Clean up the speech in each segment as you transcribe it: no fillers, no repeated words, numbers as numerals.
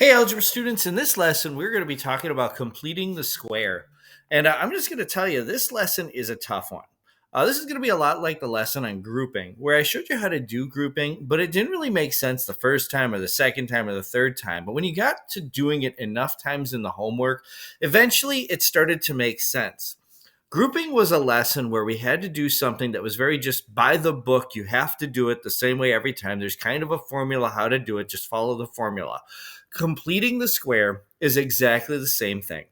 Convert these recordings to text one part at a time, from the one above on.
Hey, algebra students, in this lesson, we're going to be talking about completing the square. And I'm just going to tell you, this lesson is a tough one. This is going to be a lot like the lesson on grouping, where I showed you how to do grouping, but it didn't really make sense the first time or the second time or the third time. But when you got to doing it enough times in the homework, eventually it started to make sense. Grouping was a lesson where we had to do something that was very just by the book. You have to do it the same way every time. There's kind of a formula how to do it. Just follow the formula. Completing the square is exactly the same thing.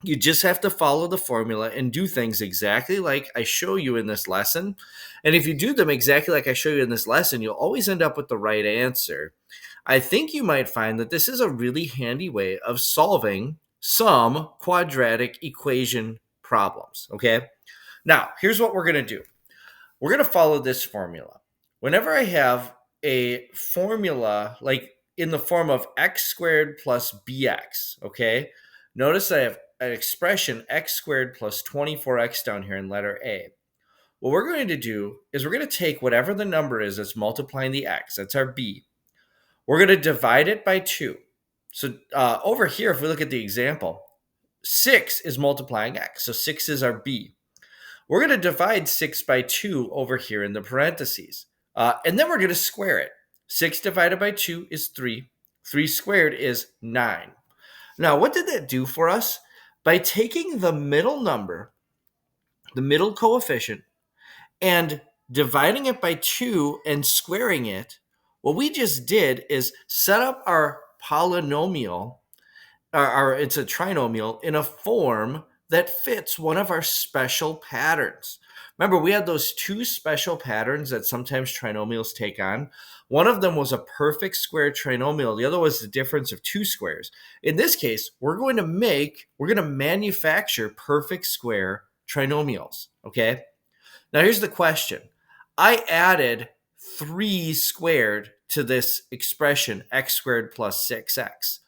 You just have to follow the formula and do things exactly like I show you in this lesson. And if you do them exactly like I show you in this lesson, you'll always end up with the right answer. I think you might find that this is a really handy way of solving some quadratic equation problems. Okay. Now, here's what we're going to do. We're going to follow this formula. Whenever I have a formula like in the form of x squared plus bx, okay, notice I have an expression x squared plus 24x down here in letter A. What we're going to do is we're going to take whatever the number is that's multiplying the x, that's our b. We're going to divide it by 2. So over here, if we look at the example, 6 is multiplying x, so 6 is our b. We're going to divide 6 by 2 over here in the parentheses. And then we're going to square it. 6 divided by 2 is 3. 3 squared is 9. Now, what did that do for us? By taking the middle number, the middle coefficient, and dividing it by 2 and squaring it, what we just did is set up our polynomial, it's a trinomial, in a form that fits one of our special patterns. Remember, we had those two special patterns that sometimes trinomials take on. One of them was a perfect square trinomial. The other was the difference of two squares. In this case, we're going to manufacture perfect square trinomials, okay? Now here's the question. I added 3 squared to this expression, x squared plus 6x.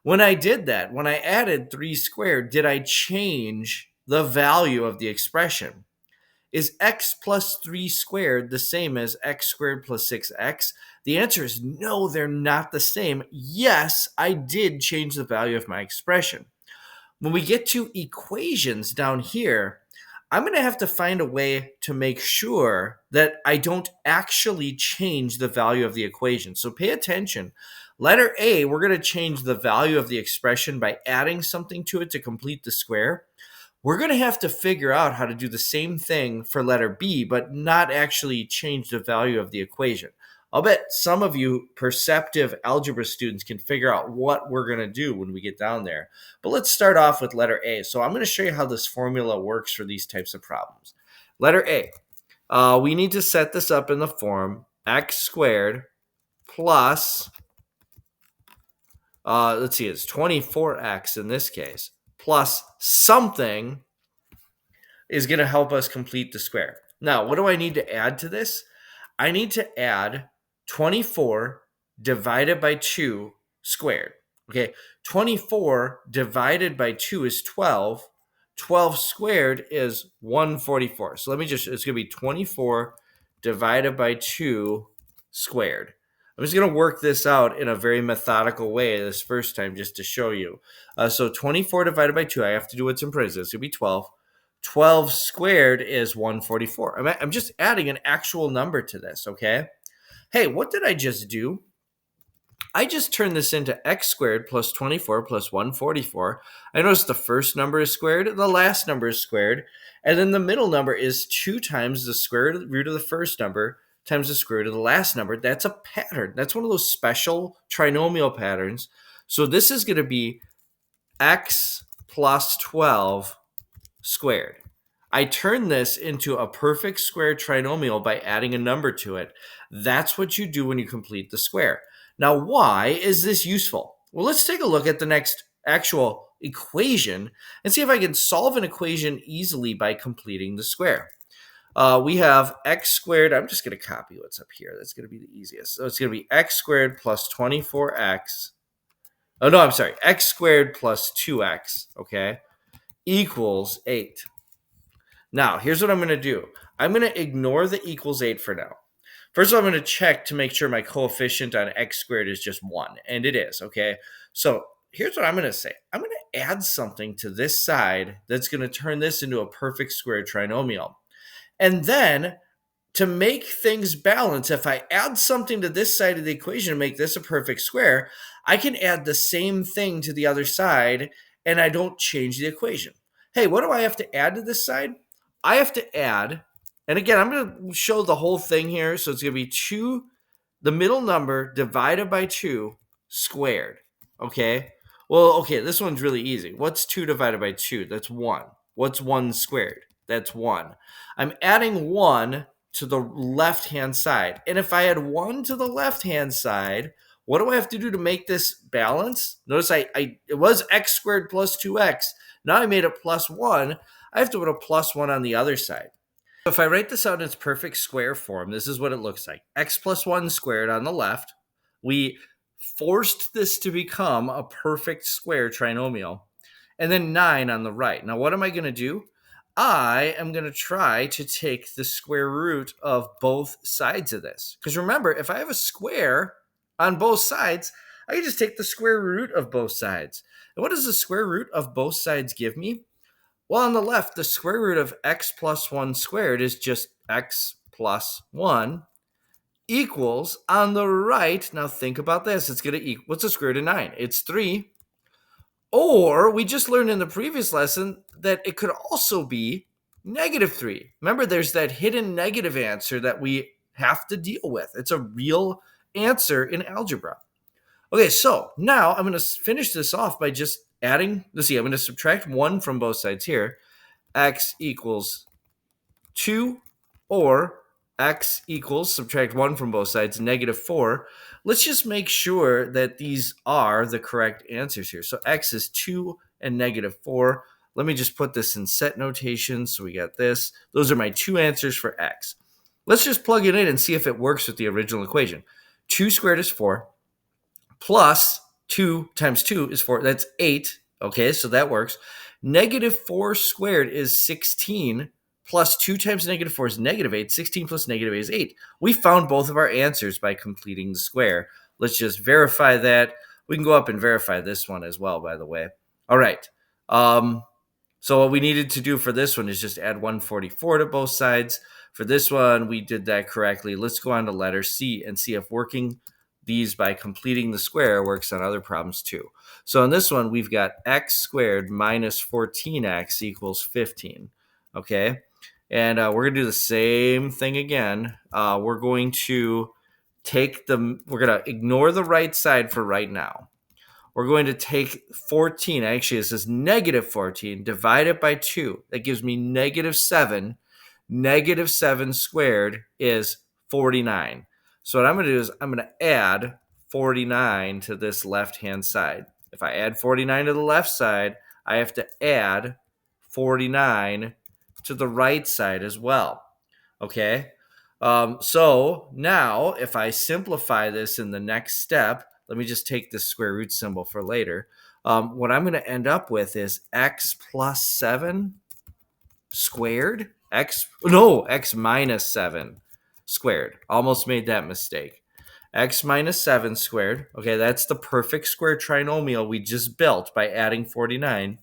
When I did that, when I added 3 squared, did I change the value of the expression? Is x plus 3 squared the same as x squared plus 6x? The answer is no, they're not the same. Yes, I did change the value of my expression. When we get to equations down here, I'm going to have to find a way to make sure that I don't actually change the value of the equation. So pay attention. Letter A, we're going to change the value of the expression by adding something to it to complete the square. We're going to have to figure out how to do the same thing for letter B, but not actually change the value of the equation. I'll bet some of you perceptive algebra students can figure out what we're going to do when we get down there. But let's start off with letter A. So I'm going to show you how this formula works for these types of problems. Letter A, we need to set this up in the form x squared plus, let's see, it's 24x in this case, plus something is going to help us complete the square. Now, what do I need to add to this? I need to add 24 divided by 2 squared. Okay, 24 divided by 2 is 12. 12 squared is 144. So it's going to be 24 divided by 2 squared. I'm just going to work this out in a very methodical way this first time just to show you. So 24 divided by 2, I have to do what's in parentheses. It's going to be 12. 12 squared is 144. I'm just adding an actual number to this, okay? Hey, what did I just do? I just turned this into x squared plus 24 plus 144. I notice the first number is squared, the last number is squared, and then the middle number is 2 times the square root of the first number times the square root of the last number. That's a pattern. That's one of those special trinomial patterns. So this is going to be x plus 12 squared. I turn this into a perfect square trinomial by adding a number to it. That's what you do when you complete the square. Now, why is this useful? Well, let's take a look at the next actual equation and see if I can solve an equation easily by completing the square. We have x squared. I'm just going to copy what's up here. That's going to be the easiest. So it's going to be x squared plus 24x. Oh, no, I'm sorry. X squared plus 2x, okay, equals 8. Now, here's what I'm going to do. I'm going to ignore the equals 8 for now. First of all, I'm going to check to make sure my coefficient on x squared is just 1, and it is, okay? So here's what I'm going to say. I'm going to add something to this side that's going to turn this into a perfect square trinomial. And then to make things balance, if I add something to this side of the equation to make this a perfect square, I can add the same thing to the other side and I don't change the equation. Hey, what do I have to add to this side? I have to add, and again, I'm going to show the whole thing here. So it's going to be 2, the middle number divided by 2 squared. Okay. Well, okay, this one's really easy. What's 2 divided by 2? That's 1. What's 1 squared? That's 1. I'm adding 1 to the left-hand side. And if I add 1 to the left-hand side, what do I have to do to make this balance? Notice it was x squared plus 2x. Now I made it plus 1. I have to put a plus 1 on the other side. If I write this out in its perfect square form, this is what it looks like. X plus 1 squared on the left. We forced this to become a perfect square trinomial. And then 9 on the right. Now, what am I going to do? I am going to try to take the square root of both sides of this. Because remember, if I have a square on both sides, I can just take the square root of both sides. And what does the square root of both sides give me? Well, on the left, the square root of x plus 1 squared is just x plus 1 equals on the right. Now think about this. It's going to equal, what's the square root of 9? It's 3. Or we just learned in the previous lesson that it could also be -3. Remember, there's that hidden negative answer that we have to deal with. It's a real answer in algebra. Okay, so now I'm going to finish this off by just adding, let's see, I'm going to subtract 1 from both sides here. X equals 2, or x equals, subtract 1 from both sides, -4. Let's just make sure that these are the correct answers here. So x is 2 and -4. Let me just put this in set notation. So we got this. Those are my 2 answers for x. Let's just plug it in and see if it works with the original equation. 2 squared is 4, plus 2 times 2 is 4. That's 8. Okay, so that works. -4 squared is 16. Plus 2 times -4 is -8. 16 plus -8 is 8. We found both of our answers by completing the square. Let's just verify that. We can go up and verify this one as well, by the way. All right. So what we needed to do for this one is just add 144 to both sides. For this one, we did that correctly. Let's go on to letter C and see if working these by completing the square works on other problems too. So in this one, we've got x squared minus 14x equals 15. Okay. And we're going to do the same thing again. We're going to we're going to ignore the right side for right now. We're going to take 14, actually this is -14, divide it by 2. That gives me -7. -7 squared is 49. So what I'm going to do is I'm going to add 49 to this left-hand side. If I add 49 to the left side, I have to add 49 to the right side as well. Okay? So now if I simplify this in the next step, let me just take this square root symbol for later. What I'm going to end up with is x plus 7 squared. X minus 7 squared. Almost made that mistake. X minus 7 squared. Okay, that's the perfect square trinomial we just built by adding 49.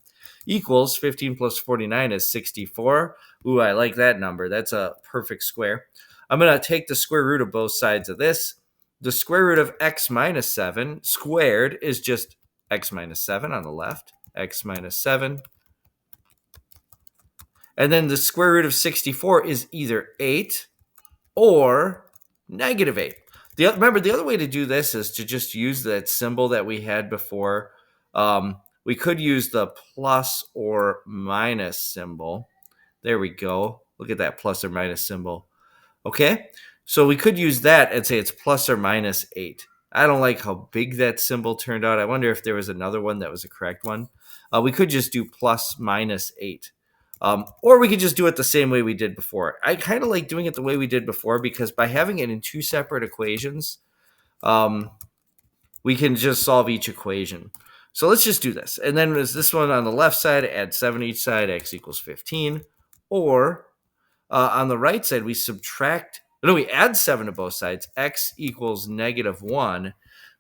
Equals 15 plus 49 is 64. Ooh, I like that number. That's a perfect square. I'm going to take the square root of both sides of this. The square root of x minus 7 squared is just x minus 7 on the left. X minus 7. And then the square root of 64 is either 8 or -8. Remember, the other way to do this is to just use that symbol that we had before. We could use the plus or minus symbol. There we go. Look at that plus or minus symbol. Okay, so we could use that and say it's plus or minus 8. I don't like how big that symbol turned out. I wonder if there was another one that was a correct one. We could just do plus minus 8. Or we could just do it the same way we did before. I kind of like doing it the way we did before because by having it in 2 separate equations, we can just solve each equation. So let's just do this. And then there's this one on the left side, add 7 each side, x equals 15. Or on the right side, we subtract No, we add 7 to both sides. X equals -1.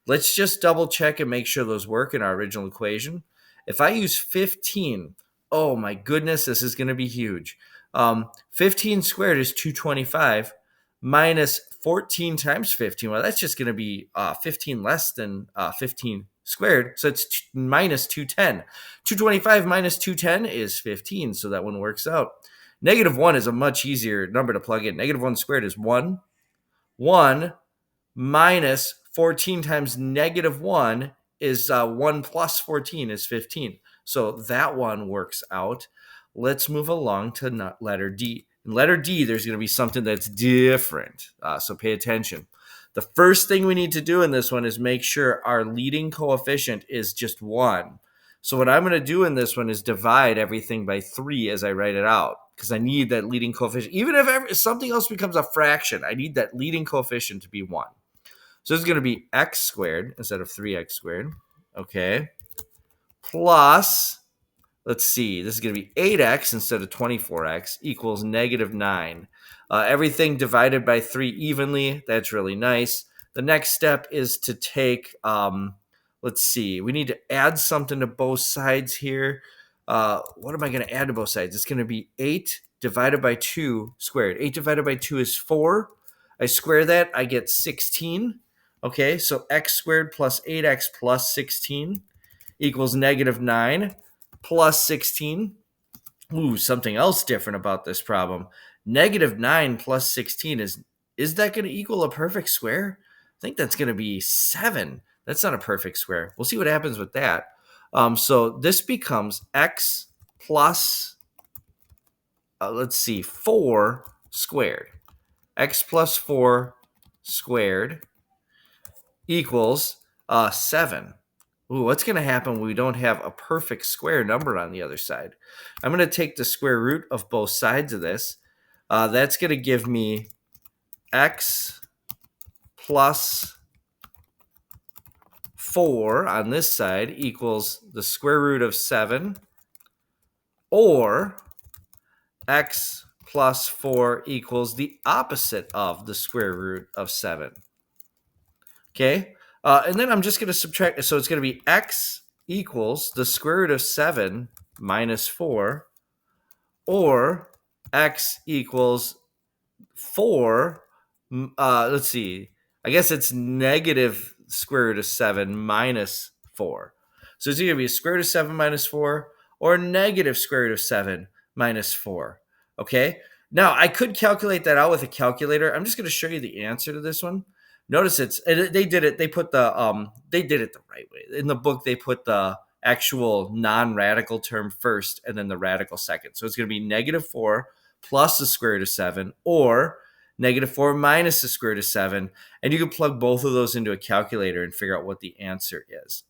Let's just double check and make sure those work in our original equation. If I use 15, oh my goodness, this is going to be huge. 15 squared is 225 minus 14 times 15. Well, that's just going to be 15 less than 15 squared. So it's minus 210. 225 minus 210 is 15. So that one works out. -1 is a much easier number to plug in. -1 squared is 1. 1 minus 14 times -1 is 1 plus 14 is 15. So that one works out. Let's move along to letter D. In letter D, there's going to be something that's different. So pay attention. The first thing we need to do in this one is make sure our leading coefficient is just 1. So what I'm going to do in this one is divide everything by 3 as I write it out, because I need that leading coefficient. Even if something else becomes a fraction, I need that leading coefficient to be 1. So this is going to be x squared instead of 3x squared. Okay. Plus, let's see, this is going to be 8x instead of 24x equals -9. Everything divided by 3 evenly. That's really nice. The next step is to take, let's see, we need to add something to both sides here. What am I going to add to both sides? It's going to be 8 divided by 2 squared. 8 divided by 2 is 4. I square that, I get 16. Okay, so x squared plus 8x plus 16 equals -9 plus 16. Ooh, something else different about this problem. -9 plus 16 is that going to equal a perfect square? I think that's going to be 7. That's not a perfect square. We'll see what happens with that. So this becomes x plus, let's see, 4 squared. X plus 4 squared equals 7. Ooh, what's going to happen when we don't have a perfect square number on the other side? I'm going to take the square root of both sides of this. That's going to give me x plus 4 on this side equals the square root of 7, or x plus 4 equals the opposite of the square root of 7. Okay, and then I'm just going to subtract. So it's going to be x equals the square root of 7 minus 4, or x equals 4. Let's see. I guess it's negative square root of 7 minus 4. So it's either going to be square root of 7 minus 4 or negative square root of 7 minus 4. Okay. Now I could calculate that out with a calculator. I'm just going to show you the answer to this one. Notice they did it. They put they did it the right way. In the book, they put the actual non-radical term first and then the radical second. So it's going to be -4 plus the square root of 7, or -4 minus the square root of 7. And you can plug both of those into a calculator and figure out what the answer is.